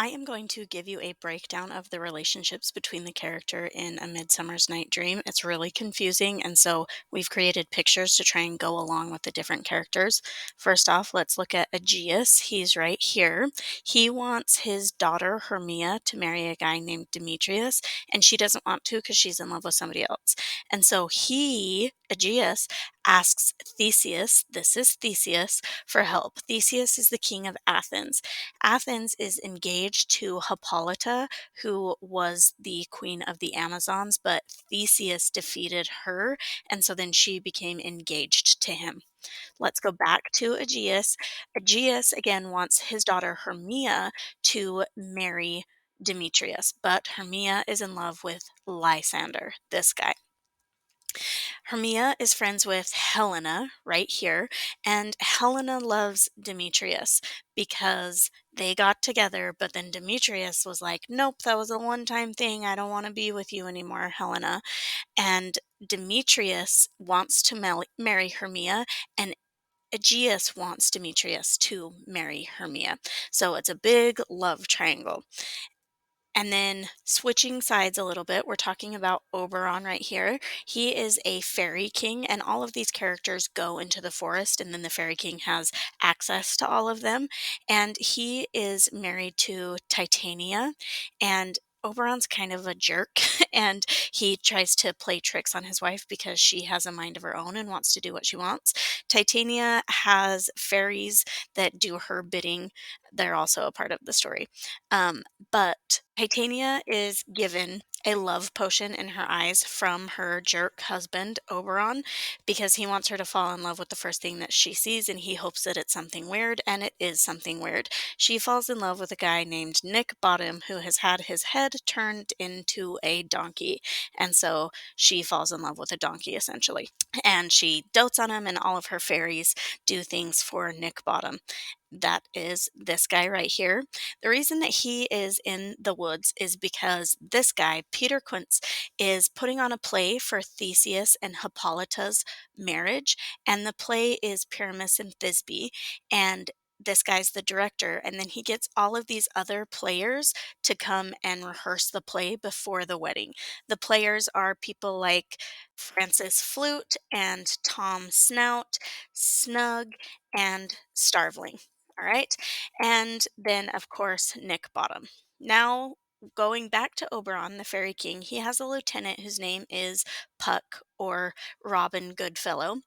I am going to give you a breakdown of the relationships between the character in A Midsummer's Night Dream. It's really confusing, and so we've created pictures to try and go along with the different characters. First off, let's look at Aegeus. He's right here. He wants his daughter Hermia to marry a guy named Demetrius, and she doesn't want to because she's in love with somebody else. And so Aegeus, asks Theseus, this is Theseus, for help. Theseus is the king of Athens. Athens is engaged to Hippolyta, who was the queen of the Amazons, but Theseus defeated her, and so then she became engaged to him. Let's go back to Aegeus. Aegeus again wants his daughter Hermia to marry Demetrius, but Hermia is in love with Lysander, this guy. Hermia is friends with Helena right here, and Helena loves Demetrius because they got together, but then Demetrius was like, "Nope, that was a one-time thing. I don't want to be with you anymore, Helena." And Demetrius wants to marry Hermia, and Aegeus wants Demetrius to marry Hermia. So it's a big love triangle. And then switching sides a little bit, we're talking about Oberon right here. He is a fairy king, and all of these characters go into the forest, and then the fairy king has access to all of them. And he is married to Titania, and Oberon's kind of a jerk, and he tries to play tricks on his wife because she has a mind of her own and wants to do what she wants. Titania has fairies that do her bidding. They're also a part of the story. But Titania is given a love potion in her eyes from her jerk husband, Oberon, because he wants her to fall in love with the first thing that she sees and he hopes that it's something weird, and it is something weird. She falls in love with a guy named Nick Bottom who has had his head turned into a donkey. And so she falls in love with a donkey essentially. And she dotes on him, and all of her fairies do things for Nick Bottom. That is this guy right here. The reason that he is in the woods is because this guy, Peter Quince, is putting on a play for Theseus and Hippolyta's marriage, and the play is Pyramus and Thisbe, and this guy's the director, and then he gets all of these other players to come and rehearse the play before the wedding. The players are people like Francis Flute and Tom Snout, Snug, and Starveling. All right. And then, of course, Nick Bottom. Now, going back to Oberon, the Fairy King, he has a lieutenant whose name is Puck or Robin Goodfellow.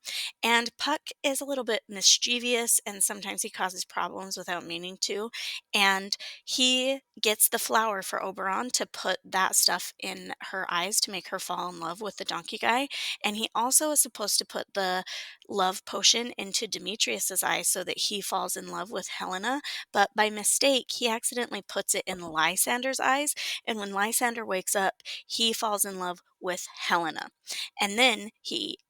And Puck is a little bit mischievous and sometimes he causes problems without meaning to. And he gets the flower for Oberon to put that stuff in her eyes to make her fall in love with the donkey guy. And he also is supposed to put the love potion into Demetrius's eyes so that he falls in love with Helena, but by mistake, he accidentally puts it in Lysander's eyes, and when Lysander wakes up, he falls in love with Helena. And then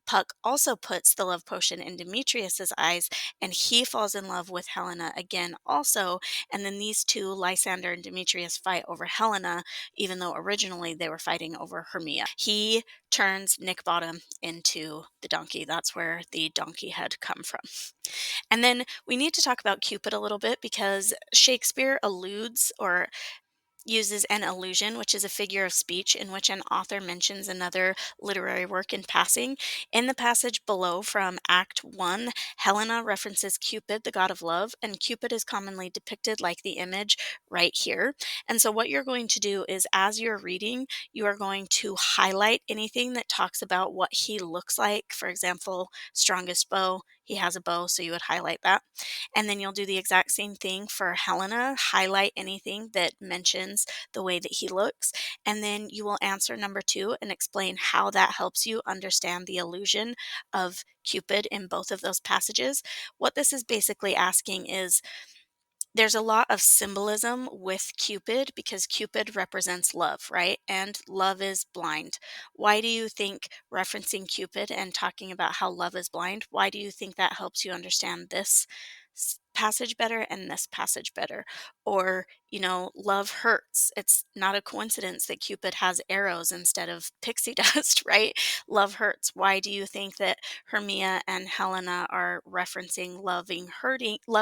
Puck also puts the love potion in Demetrius's eyes, and he falls in love with Helena again also, and then these two, Lysander and Demetrius, fight over Helena, even though originally they were fighting over Hermia. He turns Nick Bottom into the donkey. That's where the donkey had come from. And then we need to talk about Cupid a little bit because Shakespeare alludes or uses an allusion, which is a figure of speech in which an author mentions another literary work in passing. In the passage below from Act 1, Helena references Cupid, the god of love, and Cupid is commonly depicted like the image right here. And so, what you're going to do is, as you're reading, you are going to highlight anything that talks about what he looks like. For example, strongest bow, he has a bow, so you would highlight that. And then you'll do the exact same thing for Helena, highlight anything that mentions the way that he looks, and then you will answer number 2 and explain how that helps you understand the illusion of Cupid in both of those passages. What this is basically asking is there's a lot of symbolism with Cupid because Cupid represents love, right? And love is blind. Why do you think referencing Cupid and talking about how love is blind, why do you think that helps you understand this passage better and this passage better? Or, love hurts. It's not a coincidence that Cupid has arrows instead of pixie dust, right? Love hurts. Why do you think that Hermia and Helena are referencing love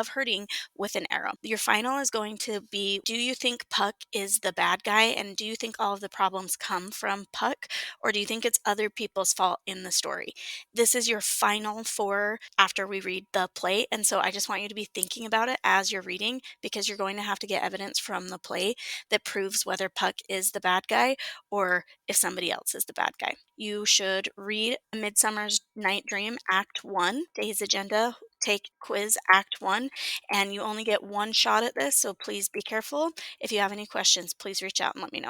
hurting with an arrow? Your final is going to be, do you think Puck is the bad guy? And do you think all of the problems come from Puck? Or do you think it's other people's fault in the story? This is your final for after we read the play. And so I just want you to be thinking about it as you're reading, because you're going to have to get evidence from the play that proves whether Puck is the bad guy or if somebody else is the bad guy. You should read Midsummer's Night Dream Act 1, Day's Agenda, take quiz Act 1, and you only get one shot at this, so please be careful. If you have any questions, please reach out and let me know.